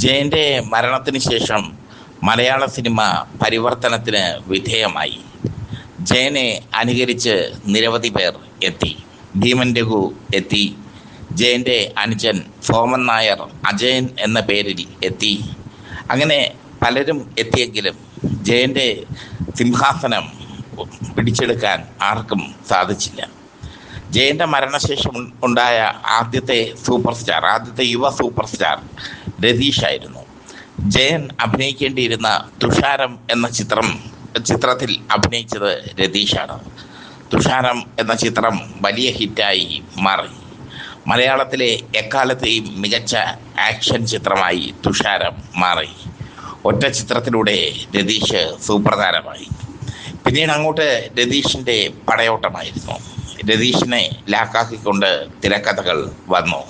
ജയന്റെ മരണത്തിന് ശേഷം മലയാള സിനിമ പരിവർത്തനത്തിന് വിധേയമായി. ജയനെ അനുകരിച്ച് നിരവധി പേർ എത്തി. ഭീമൻ രഘു എത്തി. ജയന്റെ അനുജൻ സോമൻ നായർ അജയൻ എന്ന പേരിൽ എത്തി. അങ്ങനെ പലരും എത്തിയെങ്കിലും ജയന്റെ സിംഹാസനം പിടിച്ചെടുക്കാൻ ആർക്കും സാധിച്ചില്ല. ജയന്റെ മരണശേഷം ഉണ്ടായ ആദ്യത്തെ യുവ സൂപ്പർ സ്റ്റാർ രതീഷായിരുന്നു. ജയൻ അഭിനയിക്കേണ്ടിയിരുന്ന തുഷാരം എന്ന ചിത്രത്തിൽ അഭിനയിച്ചത് രതീഷാണ്. തുഷാരം എന്ന ചിത്രം വലിയ ഹിറ്റായി മാറി. മലയാളത്തിലെ എക്കാലത്തെയും മികച്ച ആക്ഷൻ ചിത്രമായി തുഷാരം മാറി. ഒറ്റ ചിത്രത്തിലൂടെ രതീഷ് സൂപ്പർ താരമായി. പിന്നീട് അങ്ങോട്ട് രതീഷിൻ്റെ പടയോട്ടമായിരുന്നു. രതീഷിനെ ലാക്കാക്കിക്കൊണ്ട് തിരക്കഥകൾ വന്നു.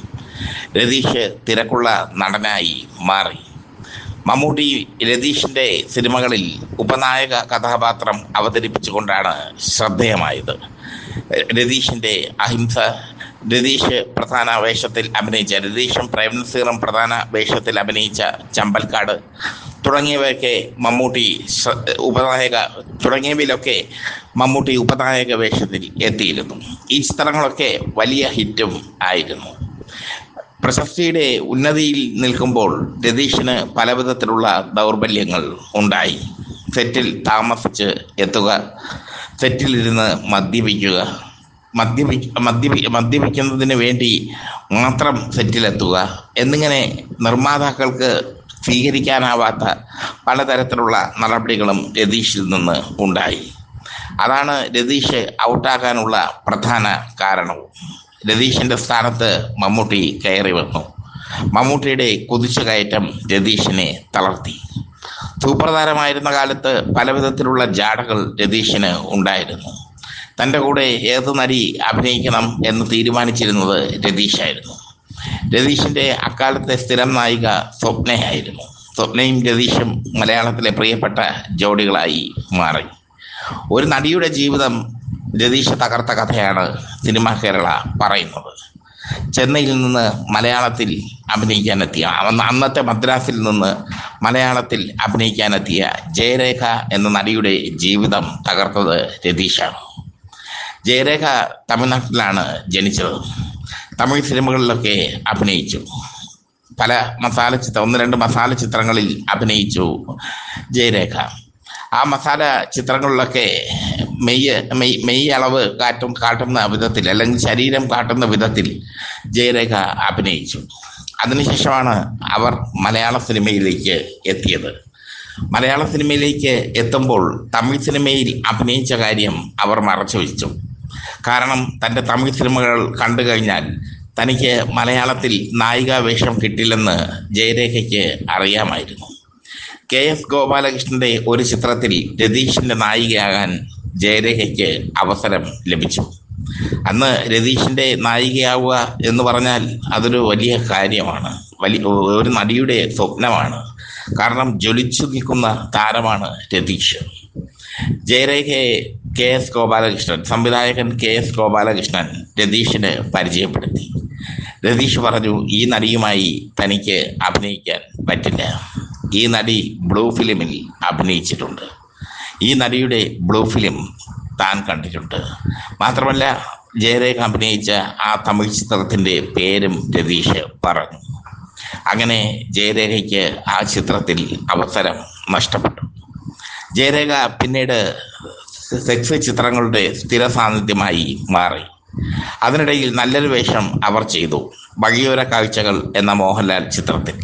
രതീഷ് തിരക്കുള്ള നടനായി മാറി. മമ്മൂട്ടി രതീഷിൻ്റെ സിനിമകളിൽ ഉപനായക കഥാപാത്രം അവതരിപ്പിച്ചുകൊണ്ടാണ് ശ്രദ്ധേയമായത്. രതീഷിൻ്റെ അഹിംസ, രതീഷും പ്രേംനസീറും പ്രധാന വേഷത്തിൽ അഭിനയിച്ച ചമ്പൽക്കാട് തുടങ്ങിയവയൊക്കെ തുടങ്ങിയവയിലൊക്കെ മമ്മൂട്ടി ഉപനായക വേഷത്തിൽ എത്തിയിരുന്നു. ഈ ചിത്രങ്ങളൊക്കെ വലിയ ഹിറ്റും ആയിരുന്നു. പ്രശസ്തിയുടെ ഉന്നതിയിൽ നിൽക്കുമ്പോൾ രതീഷിന് പലവിധത്തിലുള്ള ദൗർബല്യങ്ങൾ ഉണ്ടായി. സെറ്റിൽ താമസിച്ച് എത്തുക, സെറ്റിലിരുന്ന് മദ്യപിക്കുന്നതിന് വേണ്ടി മാത്രം സെറ്റിലെത്തുക എന്നിങ്ങനെ നിർമ്മാതാക്കൾക്ക് സ്വീകരിക്കാനാവാത്ത പലതരത്തിലുള്ള നടപടികളും രതീഷിൽ നിന്ന് ഉണ്ടായി. അതാണ് രതീഷ് ഔട്ടാകാനുള്ള പ്രധാന കാരണവും. രതീഷിൻ്റെ സ്ഥാനത്ത് മമ്മൂട്ടി കയറി വന്നു. മമ്മൂട്ടിയുടെ കുതിച്ചുകയറ്റം രതീഷിനെ തളർത്തി. സൂപ്പർ താരമായിരുന്ന കാലത്ത് പലവിധത്തിലുള്ള ജാടകൾ രതീഷിന് ഉണ്ടായിരുന്നു. തൻ്റെ കൂടെ ഏത് നടി അഭിനയിക്കണം എന്ന് തീരുമാനിച്ചിരുന്നത് രതീഷായിരുന്നു. രതീഷിൻ്റെ അക്കാലത്തെ സ്ഥിരം നായിക സ്വപ്നയായിരുന്നു. സ്വപ്നയും രതീഷും മലയാളത്തിലെ പ്രിയപ്പെട്ട ജോഡികളായി മാറി. ഒരു നടിയുടെ ജീവിതം രതീഷ് തകർത്ത കഥയാണ് സിനിമ കേരള പറയുന്നത്. ചെന്നൈയിൽ നിന്ന് മലയാളത്തിൽ അഭിനയിക്കാനെത്തിയ, അന്നത്തെ മദ്രാസിൽ നിന്ന് മലയാളത്തിൽ അഭിനയിക്കാനെത്തിയ ജയരേഖ എന്ന നടിയുടെ ജീവിതം തകർത്തത് രതീഷാണ്. ജയരേഖ തമിഴ്നാട്ടിലാണ് ജനിച്ചത്. തമിഴ് സിനിമകളിലൊക്കെ അഭിനയിച്ചു. ഒന്ന് രണ്ട് മസാല ചിത്രങ്ങളിൽ അഭിനയിച്ചു ജയരേഖ. ആ മസാല ചിത്രങ്ങളിലൊക്കെ മെയ് അളവ് കാട്ടുന്ന വിധത്തിൽ, അല്ലെങ്കിൽ ശരീരം കാട്ടുന്ന വിധത്തിൽ ജയരേഖ അഭിനയിച്ചു. അതിനുശേഷമാണ് അവർ മലയാള സിനിമയിലേക്ക് എത്തിയത്. മലയാള സിനിമയിലേക്ക് എത്തുമ്പോൾ തമിഴ് സിനിമയിൽ അഭിനയിച്ച കാര്യം അവർ മറച്ചു വെച്ചു. കാരണം തൻ്റെ തമിഴ് സിനിമകൾ കണ്ടു കഴിഞ്ഞാൽ തനിക്ക് മലയാളത്തിൽ നായികാ വേഷം കിട്ടില്ലെന്ന് ജയരേഖയ്ക്ക് അറിയാമായിരുന്നു. KS ഗോപാലകൃഷ്ണന്റെ ഒരു ചിത്രത്തിൽ രതീഷിൻ്റെ നായികയാകാൻ ജയരേഖയ്ക്ക് അവസരം ലഭിച്ചു. അന്ന് രതീഷിൻ്റെ നായികയാവുക എന്ന് പറഞ്ഞാൽ അതൊരു വലിയ കാര്യമാണ്, ഒരു നടിയുടെ സ്വപ്നമാണ്. കാരണം ജ്വലിച്ചു നിൽക്കുന്ന താരമാണ് രതീഷ്. ജയരേഖയെ സംവിധായകൻ KS ഗോപാലകൃഷ്ണൻ രതീഷിന് പരിചയപ്പെടുത്തി. രതീഷ് പറഞ്ഞു, ഈ നടിയുമായി തനിക്ക് അഭിനയിക്കാൻ പറ്റില്ല. ഈ നടി ബ്ലൂ ഫിലിമിൽ അഭിനയിച്ചിട്ടുണ്ട്. ഈ നടിയുടെ ബ്ലൂ ഫിലിം താൻ കണ്ടിട്ടുണ്ട്. മാത്രമല്ല, ജയരേഖ അഭിനയിച്ച ആ തമിഴ് ചിത്രത്തിൻ്റെ പേരും രതീഷ് പറഞ്ഞു. അങ്ങനെ ജയരേഖയ്ക്ക് ആ ചിത്രത്തിൽ അവസരം നഷ്ടപ്പെട്ടു. ജയരേഖ പിന്നീട് സെക്സ് ചിത്രങ്ങളുടെ സ്ഥിര സാന്നിധ്യമായി മാറി. അതിനിടയിൽ നല്ലൊരു വേഷം അവർ ചെയ്തു. വഴിയോര കാഴ്ചകൾ എന്ന മോഹൻലാൽ ചിത്രത്തിൽ.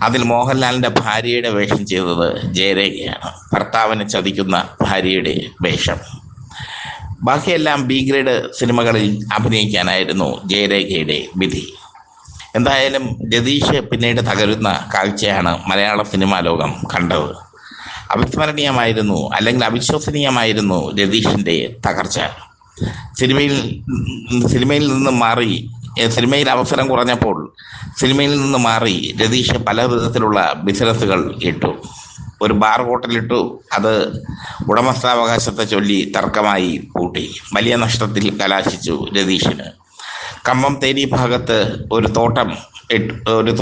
അതിൽ മോഹൻലാലിൻ്റെ ഭാര്യയുടെ വേഷം ചെയ്തത് ജയരേഖയാണ്. ഭർത്താവിനെ ചതിക്കുന്ന ഭാര്യയുടെ വേഷം. ബാക്കിയെല്ലാം B ഗ്രേഡ് സിനിമകളിൽ അഭിനയിക്കാനായിരുന്നു ജയരേഖയുടെ വിധി. എന്തായാലും രതീഷ് പിന്നീട് തകരുന്ന കാഴ്ചയാണ് മലയാള സിനിമാ ലോകം കണ്ടത്. അവിസ്മരണീയമായിരുന്നു, അല്ലെങ്കിൽ അവിശ്വസനീയമായിരുന്നു രതീഷിൻ്റെ തകർച്ച. സിനിമയിൽ അവസരം കുറഞ്ഞപ്പോൾ സിനിമയിൽ നിന്ന് മാറി രതീഷ് പല വിധത്തിലുള്ള ബിസിനസ്സുകൾ ഇട്ടു. ഒരു ബാർ ഹോട്ടലിട്ടു. അത് ഉടമസ്ഥാവകാശത്തെ ചൊല്ലി തർക്കമായി പൂട്ടി. വലിയ നഷ്ടത്തിൽ കലാശിച്ചു രതീഷിന്. കമ്പം തേനി ഭാഗത്ത് ഒരു തോട്ടം ഒരു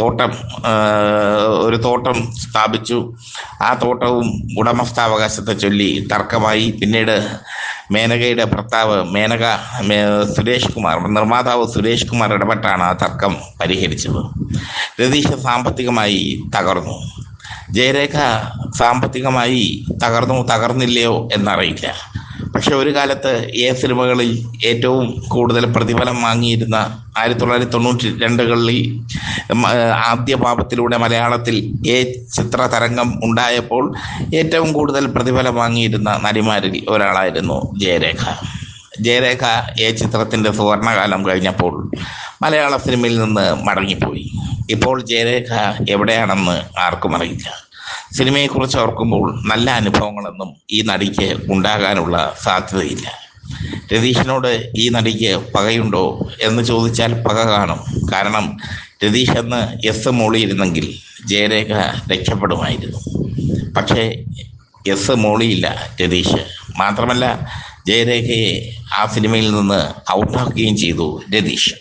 തോട്ടം സ്ഥാപിച്ചു. ആ തോട്ടവും ഉടമസ്ഥാവകാശത്തെ ചൊല്ലി തർക്കമായി. പിന്നീട് മേനകയുടെ ഭർത്താവ് സുരേഷ് കുമാർ, നിർമ്മാതാവ് സുരേഷ് കുമാർ ഇടപെട്ടാണ് ആ തർക്കം പരിഹരിച്ചത്. രതീഷ് സാമ്പത്തികമായി തകർന്നു. ജയരേഖ സാമ്പത്തികമായി തകർന്നില്ലയോ എന്നറിയില്ല. പക്ഷെ ഒരു കാലത്ത് സിനിമകളിൽ ഏറ്റവും കൂടുതൽ പ്രതിഫലം വാങ്ങിയിരുന്ന 1992കളിൽ ആദ്യ പാപത്തിലൂടെ മലയാളത്തിൽ ചിത്ര തരംഗം ഉണ്ടായപ്പോൾ ഏറ്റവും കൂടുതൽ പ്രതിഫലം വാങ്ങിയിരുന്ന നടിമാരിൽ ഒരാളായിരുന്നു ജയരേഖ. ജയരേഖ ചിത്രത്തിൻ്റെ സുവർണകാലം കഴിഞ്ഞപ്പോൾ മലയാള സിനിമയിൽ നിന്ന് മടങ്ങിപ്പോയി. ഇപ്പോൾ ജയരേഖ എവിടെയാണെന്ന് ആർക്കും അറിയില്ല. സിനിമയെക്കുറിച്ച് ഓർക്കുമ്പോൾ നല്ല അനുഭവങ്ങളൊന്നും ഈ നടിക്ക് ഉണ്ടാകാനുള്ള സാധ്യതയില്ല. രതീഷിനോട് ഈ നടിക്ക് പകയുണ്ടോ എന്ന് ചോദിച്ചാൽ പക കാണും. കാരണം രതീഷ് എന്ന് മോളിയിരുന്നെങ്കിൽ ജയരേഖ രക്ഷപ്പെടുമായിരുന്നു. പക്ഷേ മോളിയില്ല രതീഷ്. മാത്രമല്ല, ജയരേഖയെ ആ സിനിമയിൽ നിന്ന് ഔട്ടാക്കുകയും ചെയ്തു രതീഷ്.